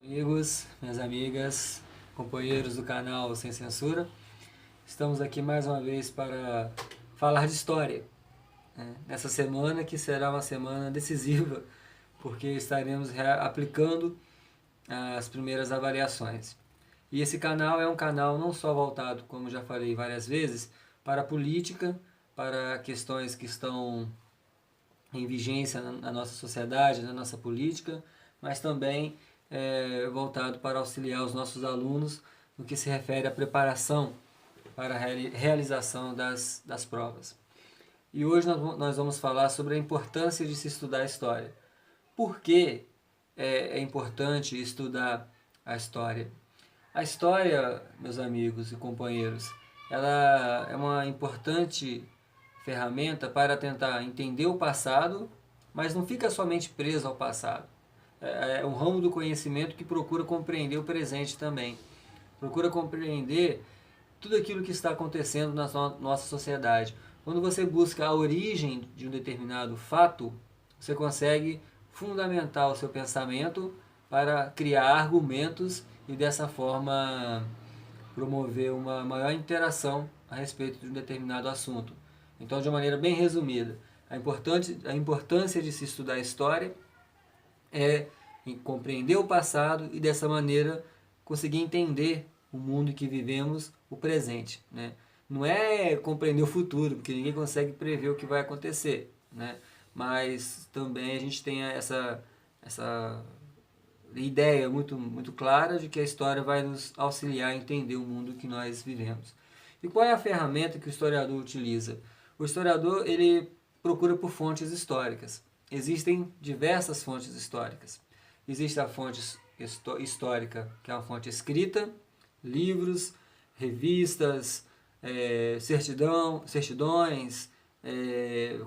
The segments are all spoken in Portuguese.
Amigos, minhas amigas, companheiros do canal Sem Censura, estamos aqui mais uma vez para falar de história, né? Nessa semana que será uma semana decisiva, porque estaremos aplicando as primeiras avaliações. E esse canal é um canal não só voltado, como já falei várias vezes, para a política, para questões que estão em vigência na nossa sociedade, na nossa política, mas também voltado para auxiliar os nossos alunos no que se refere à preparação para a realização das provas. E hoje nós vamos falar sobre a importância de se estudar a história. Por que é importante estudar a história? A história, meus amigos e companheiros, ela é uma importante ferramenta para tentar entender o passado, mas não fica somente preso ao passado. É um ramo do conhecimento que procura compreender o presente também. Procura compreender tudo aquilo que está acontecendo na nossa sociedade. Quando você busca a origem de um determinado fato, você consegue fundamentar o seu pensamento para criar argumentos e dessa forma promover uma maior interação a respeito de um determinado assunto. Então, de uma maneira bem resumida, a importância de se estudar a história é compreender o passado e dessa maneira conseguir entender o mundo em que vivemos, o presente, né? Não é compreender o futuro, porque ninguém consegue prever o que vai acontecer, né? Mas também a gente tem essa ideia muito clara de que a história vai nos auxiliar a entender o mundo que nós vivemos. E qual é a ferramenta que o historiador utiliza? O historiador ele procura por fontes históricas. Existem diversas fontes históricas. Existe a fonte histórica, que é uma fonte escrita, livros, revistas, certidões,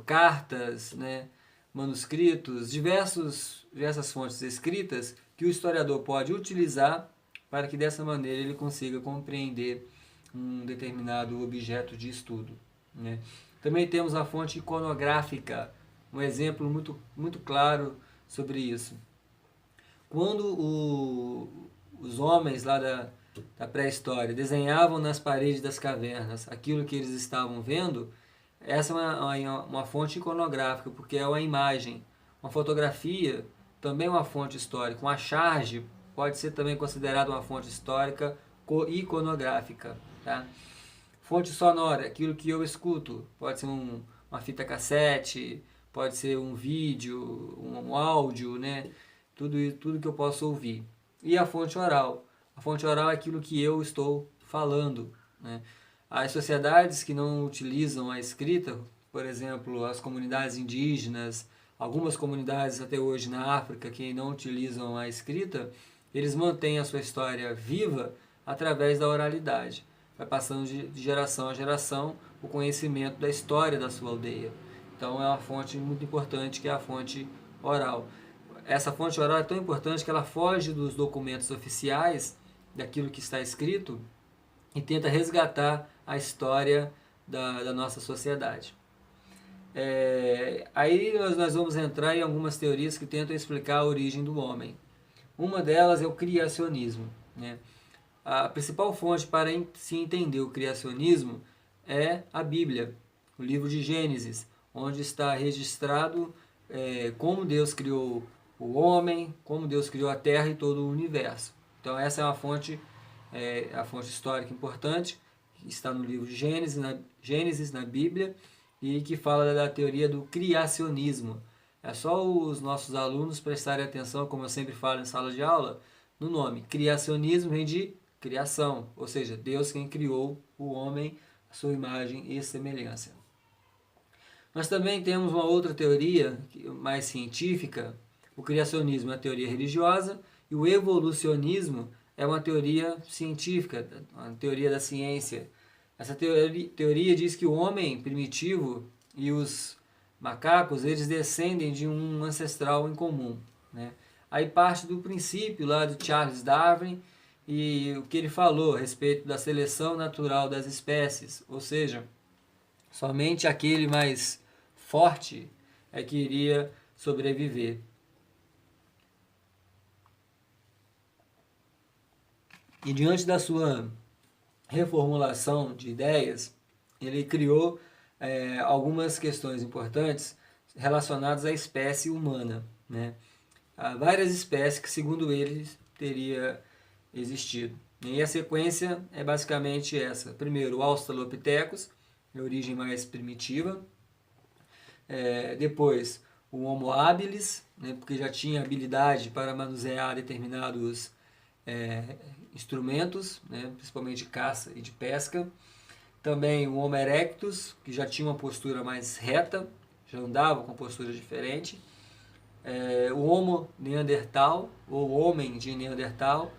cartas, né, manuscritos, diversas fontes escritas que o historiador pode utilizar para que dessa maneira ele consiga compreender um determinado objeto de estudo, né? Também temos a fonte iconográfica, um exemplo muito claro sobre isso. Quando os homens lá da pré-história desenhavam nas paredes das cavernas aquilo que eles estavam vendo, essa é uma fonte iconográfica, porque é uma imagem. Uma fotografia também é uma fonte histórica. Uma charge pode ser também considerada uma fonte histórica iconográfica. Tá? Fonte sonora, aquilo que eu escuto. Pode ser uma fita cassete, pode ser um vídeo, um áudio, né? Tudo que eu posso ouvir. E a fonte oral. A fonte oral é aquilo que eu estou falando, né? As sociedades que não utilizam a escrita, por exemplo, as comunidades indígenas, algumas comunidades até hoje na África que não utilizam a escrita, eles mantêm a sua história viva através da oralidade. Vai passando de geração a geração o conhecimento da história da sua aldeia. Então é uma fonte muito importante que é a fonte oral. Essa fonte oral é tão importante que ela foge dos documentos oficiais, daquilo que está escrito, e tenta resgatar a história da nossa sociedade. Aí nós vamos entrar em algumas teorias que tentam explicar a origem do homem. Uma delas é o criacionismo, né? A principal fonte para se entender o criacionismo é a Bíblia, o livro de Gênesis, onde está registrado como Deus criou o homem, como Deus criou a terra e todo o universo. Então essa é uma fonte, a fonte histórica importante, que está no livro de Gênesis, na Bíblia, e que fala da teoria do criacionismo. É só os nossos alunos prestarem atenção, como eu sempre falo em sala de aula, no nome. Criacionismo vem de criação, ou seja, Deus quem criou o homem, a sua imagem e semelhança. Nós também temos uma outra teoria mais científica. O criacionismo é uma teoria religiosa e o evolucionismo é uma teoria científica, uma teoria da ciência. Essa teoria diz que o homem primitivo e os macacos, eles descendem de um ancestral em comum, né? Aí parte do princípio lá de Charles Darwin e o que ele falou a respeito da seleção natural das espécies, ou seja, somente aquele mais forte é que iria sobreviver. E diante da sua reformulação de ideias, ele criou algumas questões importantes relacionadas à espécie humana, né? Há várias espécies que, segundo ele, teria existido. E a sequência é basicamente essa. Primeiro, o Australopithecus, de origem mais primitiva. Depois, o Homo habilis, né, porque já tinha habilidade para manusear determinados instrumentos, né, principalmente de caça e de pesca. Também o Homo erectus, que já tinha uma postura mais reta, já andava com postura diferente. O Homo neandertal, ou homem de Neandertal,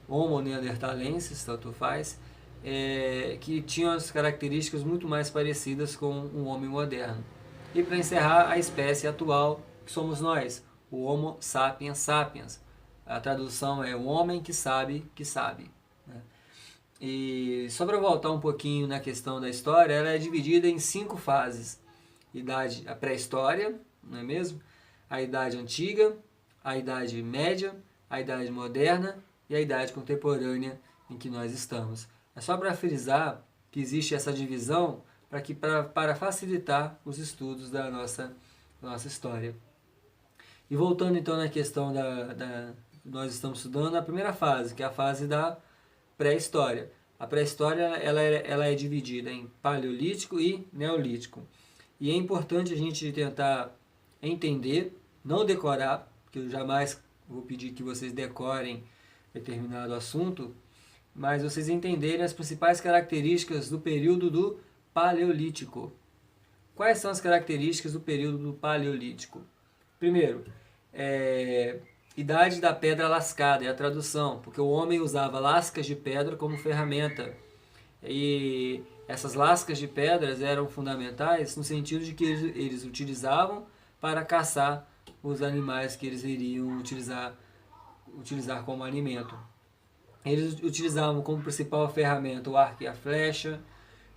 Homo neanderthalensis, tanto faz, que tinham as características muito mais parecidas com um homem moderno. E para encerrar, a espécie atual, que somos nós, o Homo sapiens sapiens. A tradução é o homem que sabe que sabe. Né? E só para voltar um pouquinho na questão da história, ela é dividida em 5 fases. A pré-história, não é mesmo? A Idade Antiga, a Idade Média, a Idade Moderna e a Idade Contemporânea em que nós estamos. É só para frisar que existe essa divisão para facilitar os estudos da nossa história. E voltando então na questão nós estamos estudando a primeira fase, que é a fase da pré-história. A pré-história ela é dividida em paleolítico e neolítico. E é importante a gente tentar entender, não decorar, porque eu jamais vou pedir que vocês decorem determinado assunto, mas vocês entenderem as principais características do período do Paleolítico. Quais são as características do período do Paleolítico? Primeiro, idade da pedra lascada, é a tradução, porque o homem usava lascas de pedra como ferramenta. E essas lascas de pedras eram fundamentais no sentido de que eles utilizavam para caçar os animais que eles iriam utilizar como alimento. Eles utilizavam como principal ferramenta o arco e a flecha.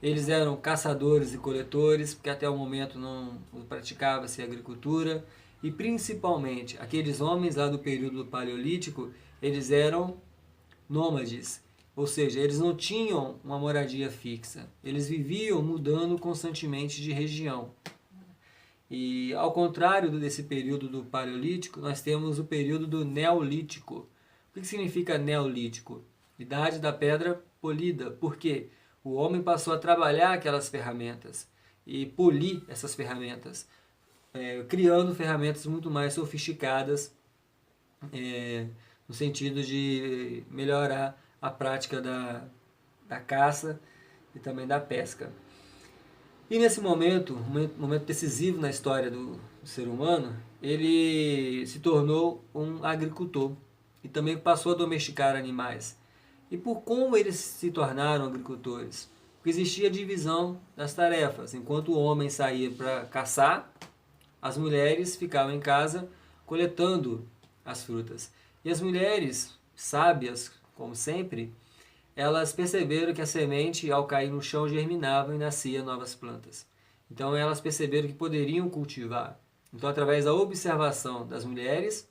Eles eram caçadores e coletores, porque até o momento não praticava-se agricultura. E principalmente, aqueles homens lá do período do Paleolítico, eles eram nômades. Ou seja, eles não tinham uma moradia fixa. Eles viviam mudando constantemente de região. E ao contrário desse período do Paleolítico, nós temos o período do Neolítico. O que significa Neolítico? Idade da pedra polida. Por quê? O homem passou a trabalhar aquelas ferramentas e polir essas ferramentas, criando ferramentas muito mais sofisticadas, no sentido de melhorar a prática da caça e também da pesca. E nesse momento, um momento decisivo na história do ser humano, ele se tornou um agricultor e também passou a domesticar animais. E por como eles se tornaram agricultores? Porque existia divisão das tarefas. Enquanto o homem saía para caçar, as mulheres ficavam em casa coletando as frutas. E as mulheres, sábias, como sempre, elas perceberam que a semente, ao cair no chão, germinava e nascia novas plantas. Então elas perceberam que poderiam cultivar. Então, através da observação das mulheres,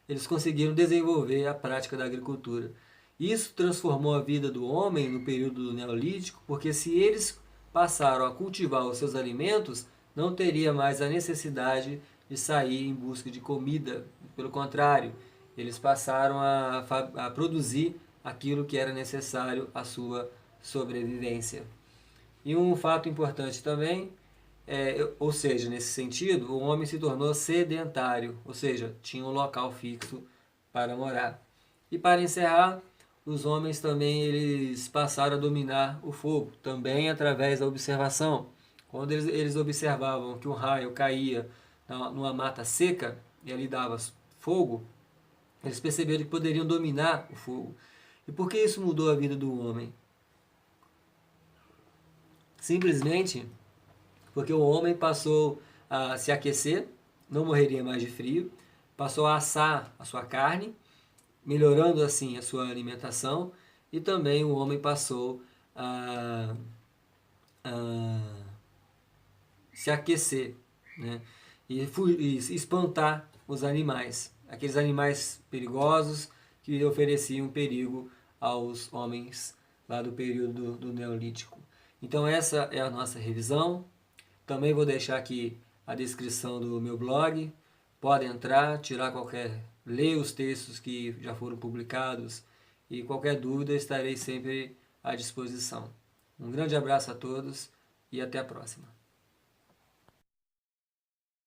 eles conseguiram desenvolver a prática da agricultura. Isso transformou a vida do homem no período do Neolítico, porque se eles passaram a cultivar os seus alimentos, não teria mais a necessidade de sair em busca de comida. Pelo contrário, eles passaram a produzir aquilo que era necessário à sua sobrevivência. E um fato importante também, ou seja, nesse sentido, o homem se tornou sedentário, ou seja, tinha um local fixo para morar. E para encerrar, os homens também eles passaram a dominar o fogo, também através da observação. Quando eles observavam que um raio caía numa mata seca e ali dava fogo, eles perceberam que poderiam dominar o fogo. E por que isso mudou a vida do homem? Simplesmente porque o homem passou a se aquecer, não morreria mais de frio, passou a assar a sua carne, melhorando assim a sua alimentação, e também o homem passou a se aquecer, né? E espantar os animais, aqueles animais perigosos que ofereciam perigo aos homens lá do período do Neolítico. Então essa é a nossa revisão. Também vou deixar aqui a descrição do meu blog. Pode entrar, ler os textos que já foram publicados e qualquer dúvida estarei sempre à disposição. Um grande abraço a todos e até a próxima.